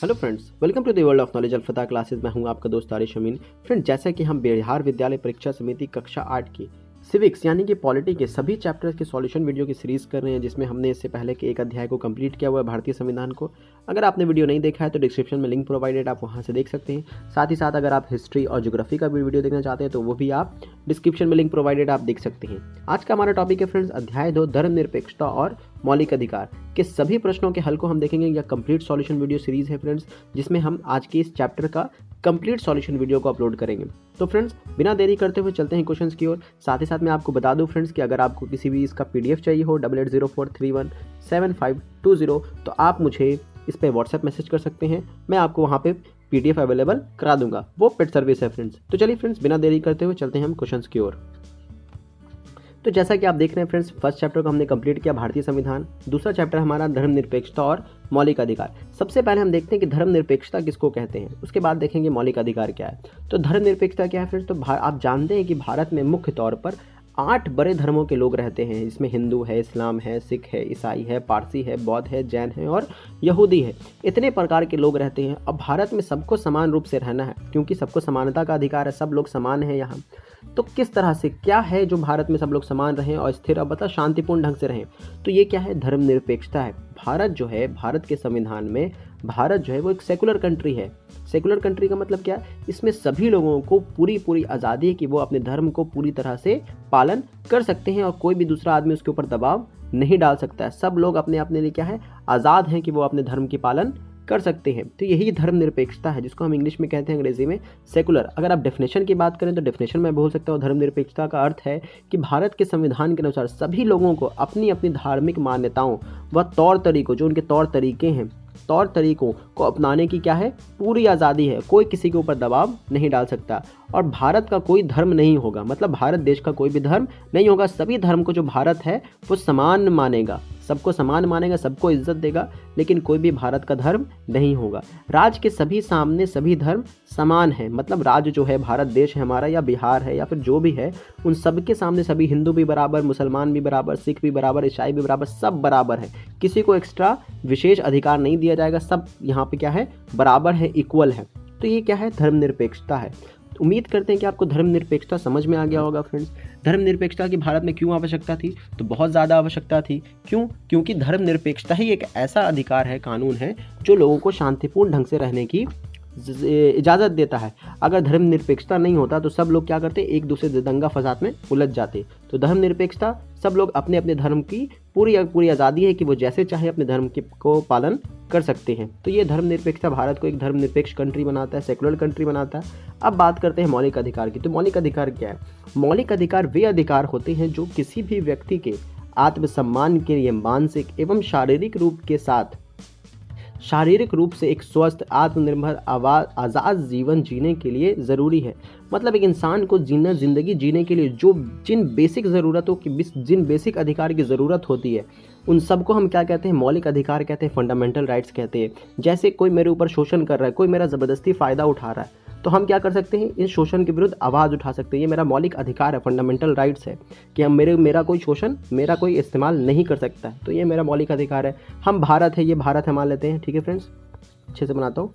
Hello friends, welcome to the world of knowledge अल्फता classes. मैं हूं आपका दोस्त आरिश अमीन। फ्रेंड्स, जैसा कि हम बिहार विद्यालय परीक्षा समिति कक्षा 8 की सिविक्स यानी कि पॉलिटी के सभी चैप्टर्स के सॉल्यूशन वीडियो की सीरीज़ कर रहे हैं, जिसमें हमने इससे पहले के एक अध्याय को कंप्लीट किया हुआ है, भारतीय संविधान को। अगर आपने वीडियो नहीं देखा है तो डिस्क्रिप्शन में लिंक प्रोवाइडेड, आप वहां से देख सकते हैं। साथ ही साथ अगर आप हिस्ट्री और ज्योग्राफी का भी वीडियो देखना चाहते हैं तो वो भी आप डिस्क्रिप्शन में लिंक प्रोवाइडेड आप देख सकते हैं। आज का हमारा टॉपिक है फ्रेंड्स अध्याय 2 धर्मनिरपेक्षता और मौलिक अधिकार के सभी प्रश्नों के हल को हम देखेंगे। यह कंप्लीट सॉल्यूशन वीडियो सीरीज है फ्रेंड्स, जिसमें हम आज के इस चैप्टर का कंप्लीट सॉल्यूशन वीडियो को अपलोड करेंगे। तो फ्रेंड्स, बिना देरी करते हुए चलते हैं क्वेश्चंस की ओर। साथ ही साथ मैं आपको बता दूं फ्रेंड्स कि अगर आपको किसी भी इसका पीडीएफ चाहिए हो 8804317520 तो आप मुझे इस पे व्हाट्सएप मैसेज कर सकते हैं। मैं आपको वहाँ पे पीडीएफ अवेलेबल करा दूंगा। वो पेड सर्विस है फ्रेंड्स। तो चलिए फ्रेंड्स, बिना देरी करते हुए चलते हैं हम क्वेश्चंस की ओर। तो जैसा कि आप देख रहे हैं फ्रेंड्स, फर्स्ट चैप्टर को हमने कंप्लीट किया, भारतीय संविधान। दूसरा चैप्टर हमारा धर्मनिरपेक्षता और मौलिक अधिकार। सबसे पहले हम देखते हैं कि धर्मनिरपेक्षता किसको कहते हैं, उसके बाद देखेंगे मौलिक अधिकार क्या है। तो धर्मनिरपेक्षता क्या है फ्रेंड्स? तो आप जानते हैं कि भारत में मुख्य तौर पर 8 बड़े धर्मों के लोग रहते हैं। इसमें हिंदू है, इस्लाम है, सिख है, ईसाई है, पारसी है, बौद्ध है, जैन है और यहूदी है। इतने प्रकार के लोग रहते हैं। अब भारत में सबको समान रूप से रहना है, क्योंकि सबको समानता का अधिकार है, सब लोग समान हैं यहाँ। तो किस तरह से क्या है जो भारत में सब लोग समान रहें और स्थिर और शांतिपूर्ण ढंग से रहें? तो ये क्या है? धर्मनिरपेक्षता है। भारत जो है, भारत के संविधान में भारत जो है वो एक सेकुलर कंट्री है। सेकुलर कंट्री का मतलब क्या है? इसमें सभी लोगों को पूरी आज़ादी है कि वो अपने धर्म को पूरी तरह से पालन कर सकते हैं और कोई भी दूसरा आदमी उसके ऊपर दबाव नहीं डाल सकता है। सब लोग अपने लिए क्या है, आज़ाद हैं कि वो अपने धर्म की पालन कर सकते हैं। तो यही धर्मनिरपेक्षता है, जिसको हम इंग्लिश में कहते हैं, अंग्रेजी में सेकुलर। अगर आप डेफिनेशन की बात करें तो डेफिनेशन में बोल सकता हूँ, धर्मनिरपेक्षता का अर्थ है कि भारत के संविधान के अनुसार सभी लोगों को अपनी अपनी धार्मिक मान्यताओं व तौर तरीकों, जो उनके तौर तरीके हैं, तौर तरीकों को अपनाने की क्या है, पूरी आज़ादी है। कोई किसी के ऊपर दबाव नहीं डाल सकता। और भारत का कोई धर्म नहीं होगा, मतलब भारत देश का कोई भी धर्म नहीं होगा। सभी धर्म को जो भारत है वो समान मानेगा, सबको समान मानेगा, सबको इज्जत देगा, लेकिन कोई भी भारत का धर्म नहीं होगा। राज्य के सभी सामने सभी धर्म समान है, मतलब राज्य जो है, भारत देश है हमारा, या बिहार है, या फिर जो भी है, उन सबके सामने सभी, हिंदू भी बराबर, मुसलमान भी बराबर, सिख भी बराबर, ईसाई भी बराबर, सब बराबर है। किसी को एक्स्ट्रा विशेष अधिकार नहीं दिया जाएगा। सब यहाँ पे क्या है, बराबर है, इक्वल है। तो ये क्या है, धर्मनिरपेक्षता है। उम्मीद करते हैं कि आपको धर्मनिरपेक्षता समझ में आ गया होगा फ्रेंड्स। धर्मनिरपेक्षता की भारत में क्यों आवश्यकता थी? तो बहुत ज़्यादा आवश्यकता थी। क्यों? क्योंकि धर्मनिरपेक्षता ही एक ऐसा अधिकार है, कानून है, जो लोगों को शांतिपूर्ण ढंग से रहने की इजाज़त देता है। अगर धर्मनिरपेक्षता नहीं होता तो सब लोग क्या करते, एक दूसरे से दंगा फसाद में उलझ जाते। तो धर्मनिरपेक्षता, सब लोग अपने अपने धर्म की पूरी आज़ादी है कि वो जैसे चाहे अपने धर्म को पालन कर सकते हैं। तो ये धर्मनिरपेक्षता भारत को एक धर्मनिरपेक्ष कंट्री बनाता है, सेकुलर कंट्री बनाता है। अब बात करते हैं मौलिक अधिकार की। तो मौलिक अधिकार क्या है? मौलिक अधिकार वे अधिकार होते हैं जो किसी भी व्यक्ति के आत्मसम्मान के लिए मानसिक एवं शारीरिक रूप से एक स्वस्थ, आत्मनिर्भर, आज़ाद जीवन जीने के लिए ज़रूरी है। मतलब एक इंसान को ज़िंदगी जीने के लिए जिन बेसिक ज़रूरतों की, जिन बेसिक अधिकार की ज़रूरत होती है, उन सबको हम क्या कहते हैं, मौलिक अधिकार कहते हैं, फंडामेंटल राइट्स कहते हैं। जैसे कोई मेरे ऊपर शोषण कर रहा है, कोई मेरा ज़बरदस्ती फ़ायदा उठा रहा है, तो हम क्या कर सकते हैं, इस शोषण के विरुद्ध आवाज़ उठा सकते हैं। ये मेरा मौलिक अधिकार है, फंडामेंटल राइट्स है कि हम मेरा कोई शोषण, मेरा कोई इस्तेमाल नहीं कर सकता है। तो ये मेरा मौलिक अधिकार है। हम भारत है, ये भारत है मान लेते हैं, ठीक है फ्रेंड्स, अच्छे से बनाता हूँ,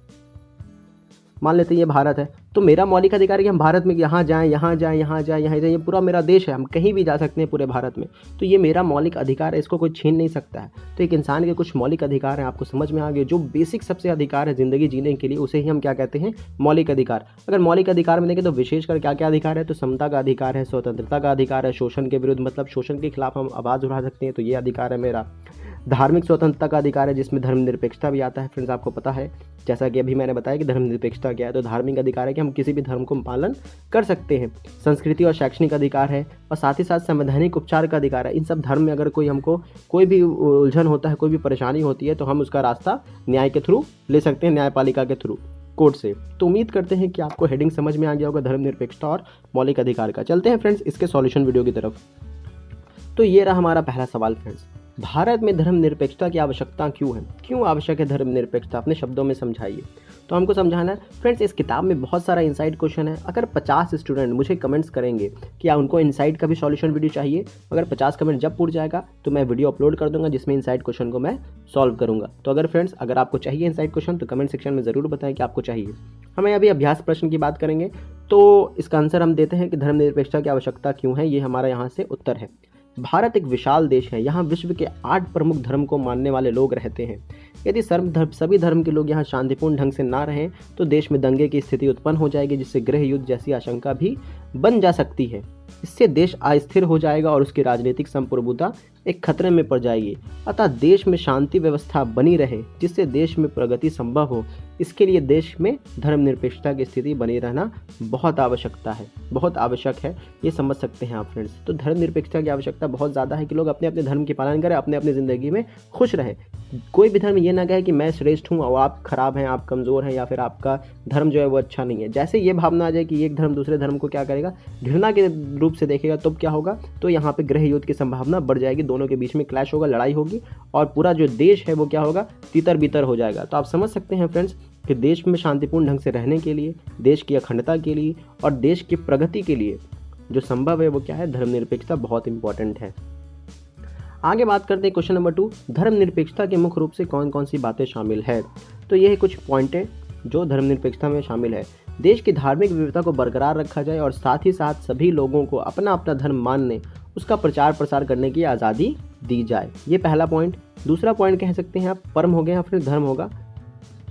मान लेते हैं ये भारत है। तो मेरा मौलिक अधिकार है कि हम भारत में यहाँ जाएँ, यहाँ जाएँ, यहाँ जाएँ, यहाँ जाएँ, ये पूरा मेरा देश है, हम कहीं भी जा सकते हैं पूरे भारत में। तो ये मेरा मौलिक अधिकार है, इसको कोई छीन नहीं सकता है। तो एक इंसान के कुछ मौलिक अधिकार हैं, आपको समझ में आ गए, जो बेसिक सबसे अधिकार है ज़िंदगी जीने के लिए, उसे ही हम क्या कहते हैं, मौलिक अधिकार। अगर मौलिक अधिकार में देखें तो विशेषकर क्या क्या अधिकार है? तो समता का अधिकार है, स्वतंत्रता का अधिकार है, शोषण के विरुद्ध, मतलब शोषण के खिलाफ हम आवाज़ उठा सकते हैं, तो ये अधिकार है मेरा। धार्मिक स्वतंत्रता का अधिकार है, जिसमें धर्मनिरपेक्षता भी आता है फ्रेंड्स, आपको पता है। जैसा कि अभी मैंने बताया कि धर्मनिरपेक्षता क्या है, तो धार्मिक अधिकार है कि हम किसी भी धर्म को पालन कर सकते हैं। संस्कृति और शैक्षणिक अधिकार है, और साथ ही साथ संवैधानिक उपचार का अधिकार है। इन सब धर्म में अगर हमको कोई भी उलझन होता है, कोई भी परेशानी होती है, तो हम उसका रास्ता न्याय के थ्रू ले सकते हैं, न्यायपालिका के थ्रू, कोर्ट से। तो उम्मीद करते हैं कि आपको हेडिंग समझ में आ गया होगा धर्मनिरपेक्षता और मौलिक अधिकार का। चलते हैं फ्रेंड्स इसके सॉल्यूशन वीडियो की तरफ। तो ये रहा हमारा पहला सवाल फ्रेंड्स। भारत में धर्मनिरपेक्षता की आवश्यकता क्यों है? क्यों आवश्यक है धर्मनिरपेक्षता? अपने शब्दों में समझाइए। तो हमको समझाना है फ्रेंड्स। इस किताब में बहुत सारा इनसाइड क्वेश्चन है। अगर 50 स्टूडेंट मुझे कमेंट्स करेंगे कि उनको इनसाइड का भी सॉल्यूशन वीडियो चाहिए, अगर 50 कमेंट जब पूरा जाएगा तो मैं वीडियो अपलोड कर दूंगा जिसमें इनसाइड क्वेश्चन को मैं सॉल्व करूंगा। तो अगर फ्रेंड्स अगर आपको चाहिए इनसाइड क्वेश्चन तो कमेंट सेक्शन में ज़रूर बताएं कि आपको चाहिए। हमें अभी अभ्यास प्रश्न की बात करेंगे, तो इसका आंसर हम देते हैं कि धर्मनिरपेक्षता की आवश्यकता क्यों है। ये हमारा यहाँ से उत्तर है। भारत एक विशाल देश है। यहाँ विश्व के 8 प्रमुख धर्म को मानने वाले लोग रहते हैं। यदि सभी धर्म के लोग यहाँ शांतिपूर्ण ढंग से ना रहें तो देश में दंगे की स्थिति उत्पन्न हो जाएगी, जिससे गृह युद्ध जैसी आशंका भी बन जा सकती है। इससे देश अस्थिर हो जाएगा और उसकी राजनीतिक संप्रभुता एक खतरे में पड़ जाएगी। अतः देश में शांति व्यवस्था बनी रहे, जिससे देश में प्रगति संभव हो, इसके लिए देश में धर्मनिरपेक्षता की स्थिति बनी रहना बहुत आवश्यक है। ये समझ सकते हैं आप फ्रेंड्स। तो धर्मनिरपेक्षता की आवश्यकता बहुत ज़्यादा है कि लोग अपने अपने धर्म की पालन करें, अपने अपनी ज़िंदगी में खुश रहें। कोई भी धर्म ये ना कहे कि मैं श्रेष्ठ हूँ और आप खराब हैं, आप कमज़ोर हैं, या फिर आपका धर्म जो है वो अच्छा नहीं है। जैसे ये भावना आ जाए कि एक धर्म दूसरे धर्म को क्या करेगा, घृणा के रूप से देखेगा, तो क्या होगा, तो यहाँ पे गृह युद्ध की संभावना बढ़ जाएगी। दोनों के बीच में क्लैश होगा, लड़ाई होगी और पूरा जो देश है वो क्या होगा, तितर बितर हो जाएगा। तो आप समझ सकते हैं फ्रेंड्स कि देश में शांतिपूर्ण ढंग से रहने के लिए, देश की अखंडता के लिए और देश की प्रगति के लिए जो संभव है वो क्या है, धर्मनिरपेक्षता बहुत इंपॉर्टेंट है। आगे बात करते हैं क्वेश्चन नंबर 2, धर्मनिरपेक्षता के मुख्य रूप से कौन कौन सी बातें शामिल है। तो ये कुछ पॉइंट है जो धर्मनिरपेक्षता में शामिल है। देश की धार्मिक विविधता को बरकरार रखा जाए और साथ ही साथ सभी लोगों को अपना अपना धर्म मानने, उसका प्रचार प्रसार करने की आज़ादी दी जाए। ये पहला पॉइंट। दूसरा पॉइंट कह सकते हैं आप परम हो गया या फिर धर्म होगा,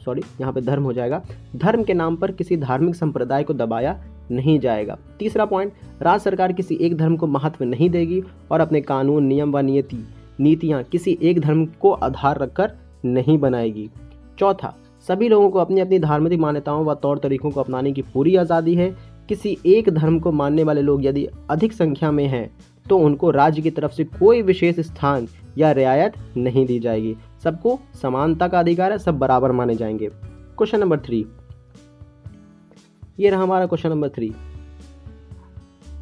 यहाँ पे धर्म हो जाएगा। धर्म के नाम पर किसी धार्मिक संप्रदाय को दबाया नहीं जाएगा। तीसरा पॉइंट, राज्य सरकार किसी एक धर्म को महत्व नहीं देगी और अपने कानून, नियम व नीतियाँ किसी एक धर्म को आधार रखकर नहीं बनाएगी। चौथा, सभी लोगों को अपनी अपनी धार्मिक मान्यताओं व तौर तरीकों को अपनाने की पूरी आज़ादी है। किसी एक धर्म को मानने वाले लोग यदि अधिक संख्या में हैं तो उनको राज्य की तरफ से कोई विशेष स्थान या रियायत नहीं दी जाएगी। सबको समानता का अधिकार है, सब बराबर माने जाएंगे। क्वेश्चन नंबर 3, ये रहा हमारा क्वेश्चन नंबर 3।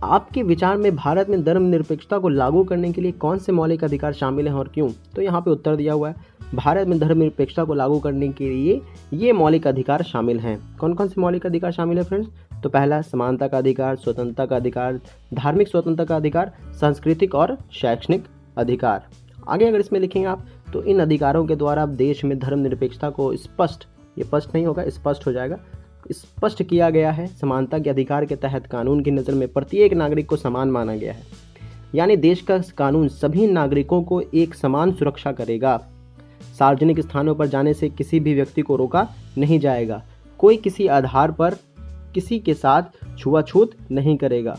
आपके विचार में भारत में धर्मनिरपेक्षता को लागू करने के लिए कौन से मौलिक अधिकार शामिल हैं और क्यों? तो यहाँ पे उत्तर दिया हुआ है, भारत में धर्मनिरपेक्षता को लागू करने के लिए ये मौलिक अधिकार शामिल हैं। कौन कौन से मौलिक अधिकार शामिल है फ्रेंड्स? तो पहला समानता का अधिकार, स्वतंत्रता का अधिकार, धार्मिक स्वतंत्रता का अधिकार, सांस्कृतिक और शैक्षणिक अधिकार। आगे अगर इसमें लिखेंगे आप तो इन अधिकारों के द्वारा देश में धर्मनिरपेक्षता को स्पष्ट हो जाएगा, स्पष्ट किया गया है। समानता के अधिकार के तहत कानून की नज़र में प्रत्येक नागरिक को समान माना गया है, यानी देश का कानून सभी नागरिकों को एक समान सुरक्षा करेगा। सार्वजनिक स्थानों पर जाने से किसी भी व्यक्ति को रोका नहीं जाएगा। कोई किसी आधार पर किसी के साथ छुआछूत नहीं करेगा।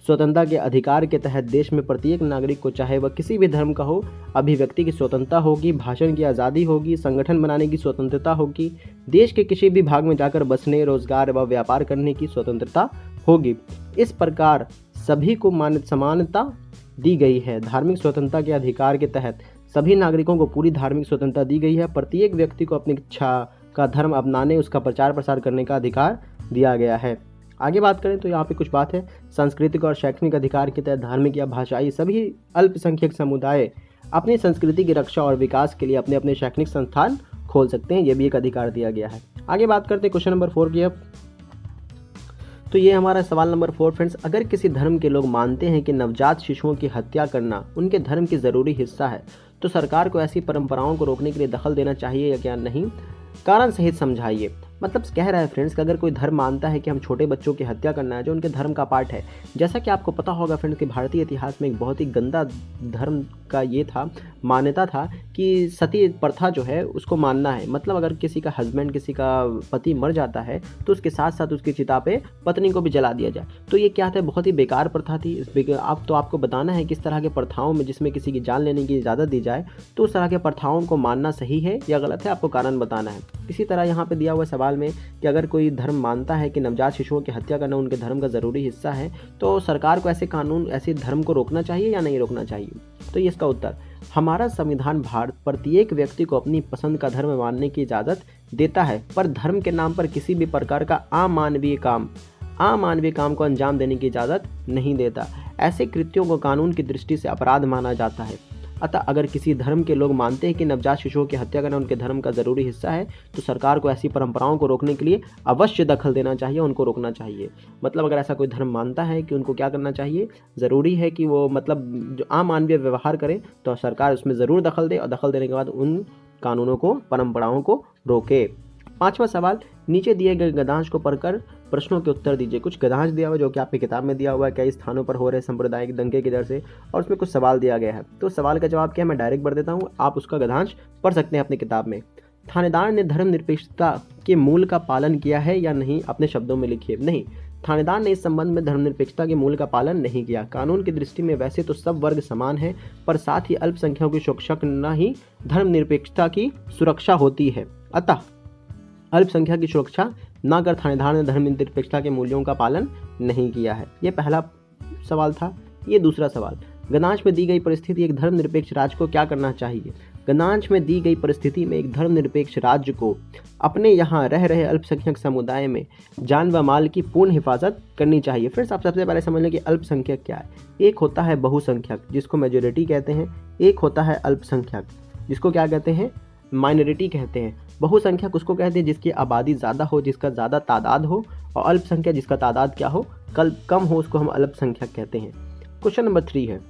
स्वतंत्रता के अधिकार के तहत देश में प्रत्येक नागरिक को, चाहे वह किसी भी धर्म का हो, अभिव्यक्ति की स्वतंत्रता होगी, भाषण की आज़ादी होगी, संगठन बनाने की स्वतंत्रता होगी, देश के किसी भी भाग में जाकर बसने, रोजगार व व्यापार करने की स्वतंत्रता होगी। इस प्रकार सभी को समानता दी गई है। धार्मिक स्वतंत्रता के अधिकार के तहत सभी नागरिकों को पूरी धार्मिक स्वतंत्रता दी गई है। प्रत्येक व्यक्ति को अपनी इच्छा का धर्म अपनाने, उसका प्रचार प्रसार करने का अधिकार दिया गया है। आगे बात करें तो यहाँ पे कुछ बात है, सांस्कृतिक और शैक्षणिक अधिकार के तहत धार्मिक या भाषाई सभी अल्पसंख्यक समुदाय अपनी संस्कृति की रक्षा और विकास के लिए अपने अपने शैक्षणिक संस्थान खोल सकते हैं। ये भी एक अधिकार दिया गया है। आगे बात करते हैं क्वेश्चन नंबर 4 की। अब तो ये हमारा सवाल नंबर 4 फ्रेंड्स, अगर किसी धर्म के लोग मानते हैं कि नवजात शिशुओं की हत्या करना उनके धर्म की ज़रूरी हिस्सा है, तो सरकार को ऐसी परंपराओं को रोकने के लिए दखल देना चाहिए या क्या नहीं? कारण सहित समझाइए। मतलब कह रहा है फ्रेंड्स कि अगर कोई धर्म मानता है कि हम छोटे बच्चों की हत्या करना है जो उनके धर्म का पार्ट है, जैसा कि आपको पता होगा फ्रेंड्स कि भारतीय इतिहास में एक बहुत ही गंदा धर्म का ये था, मान्यता था कि सती प्रथा जो है उसको मानना है। मतलब अगर किसी का हस्बैंड, किसी का पति मर जाता है तो उसके साथ साथ उसकी चिता पे पत्नी को भी जला दिया जाए। तो ये क्या था, बहुत ही बेकार प्रथा थी। आपको बताना है कि इस तरह के प्रथाओं में जिसमें किसी की जान लेने की इजाज़त दी जाए तो उस तरह के प्रथाओं को मानना सही है या गलत है, आपको कारण बताना है। इसी तरह यहाँ पे दिया हुआ सवाल में कि अगर कोई धर्म मानता है कि नवजात शिशुओं की हत्या करना उनके धर्म का ज़रूरी हिस्सा है, तो सरकार को ऐसे कानून, ऐसे धर्म को रोकना चाहिए या नहीं रोकना चाहिए? तो ये इसका उत्तर, हमारा संविधान भारत प्रत्येक व्यक्ति को अपनी पसंद का धर्म मानने की इजाज़त देता है, पर धर्म के नाम पर किसी भी प्रकार का अमानवीय काम को अंजाम देने की इजाज़त नहीं देता। ऐसे कृत्यों को कानून की दृष्टि से अपराध माना जाता है। अतः अगर किसी धर्म के लोग मानते हैं कि नवजात शिशुओं की हत्या करना उनके धर्म का ज़रूरी हिस्सा है, तो सरकार को ऐसी परंपराओं को रोकने के लिए अवश्य दखल देना चाहिए, उनको रोकना चाहिए। मतलब अगर ऐसा कोई धर्म मानता है कि उनको क्या करना चाहिए, ज़रूरी है कि वो मतलब जो आम मानवीय व्यवहार करें, तो सरकार उसमें ज़रूर दखल दे और दखल देने के बाद उन कानूनों को, परंपराओं को रोके। 5वां सवाल, नीचे दिए गए गद्यांश को पढ़कर प्रश्नों के उत्तर दीजिए। कुछ गद्यांश दिया हुआ है जो कि आपकी किताब में दिया हुआ है, कई स्थानों पर हो रहे सांप्रदायिक दंगे की दर से, और उसमें कुछ सवाल दिया गया है। तो सवाल का जवाब क्या है मैं डायरेक्ट पढ़ देता हूँ, आप उसका गद्यांश पढ़ सकते हैं अपनी किताब में। थानेदार ने धर्मनिरपेक्षता के मूल का पालन किया है या नहीं, अपने शब्दों में लिखिए। नहीं, थानेदार ने इस संबंध में धर्मनिरपेक्षता के मूल का पालन नहीं किया। कानून की दृष्टि में वैसे तो सब वर्ग समान है, पर साथ ही अल्पसंख्यकों की सुरक्षा करना ही धर्मनिरपेक्षता की सुरक्षा होती है। अतः अल्पसंख्यक की सुरक्षा न कर थानेदार ने धर्मनिरपेक्षता के मूल्यों का पालन नहीं किया है। ये पहला सवाल था। ये दूसरा सवाल, गद्यांश में दी गई परिस्थिति एक धर्मनिरपेक्ष राज्य को क्या करना चाहिए। गद्यांश में दी गई परिस्थिति में एक धर्मनिरपेक्ष राज्य को अपने यहाँ रह रहे अल्पसंख्यक समुदाय में जान व माल की पूर्ण हिफाजत करनी चाहिए। फिर आप सबसे पहले समझ लें कि अल्पसंख्यक क्या है। एक होता है बहुसंख्यक, जिसको मेजोरिटी कहते हैं। एक होता है अल्पसंख्यक, जिसको क्या कहते हैं, माइनॉरिटी कहते हैं। बहुसंख्यक उसको कहते हैं जिसकी आबादी ज़्यादा हो, जिसका ज़्यादा तादाद हो, और अल्पसंख्यक जिसका तादाद क्या हो, कम हो, उसको हम अल्पसंख्यक कहते हैं। क्वेश्चन नंबर 3 है,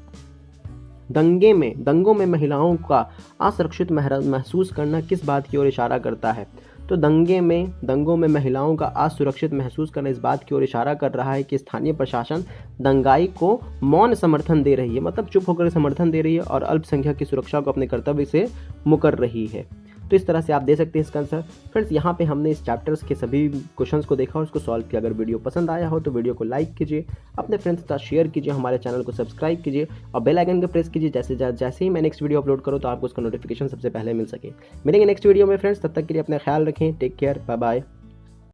दंगों में महिलाओं का असुरक्षित महसूस करना किस बात की ओर इशारा करता है। तो दंगों में महिलाओं का असुरक्षित महसूस करना इस बात की ओर इशारा कर रहा है कि स्थानीय प्रशासन दंगाई को मौन समर्थन दे रही है, मतलब चुप होकर समर्थन दे रही है, और अल्पसंख्यक की सुरक्षा को अपने कर्तव्य से मुकर रही है। तो इस तरह से आप दे सकते हैं इसका आंसर। फ्रेंड्स, यहाँ पे हमने इस चैप्टर्स के सभी क्वेश्चंस को देखा और उसको सॉल्व किया। अगर वीडियो पसंद आया हो तो वीडियो को लाइक कीजिए, अपने फ्रेंड्स के साथ शेयर कीजिए, हमारे चैनल को सब्सक्राइब कीजिए और बेल आइकन को प्रेस कीजिए, जैसे ही मैं नेक्स्ट वीडियो अपलोड करूँ तो आपको उसका नोटिफिकेशन सबसे पहले मिल सके। मिलेंगे नेक्स्ट वीडियो में फ्रेंड्स, तब तक के लिए अपना ख्याल रखें। Take care, bye bye.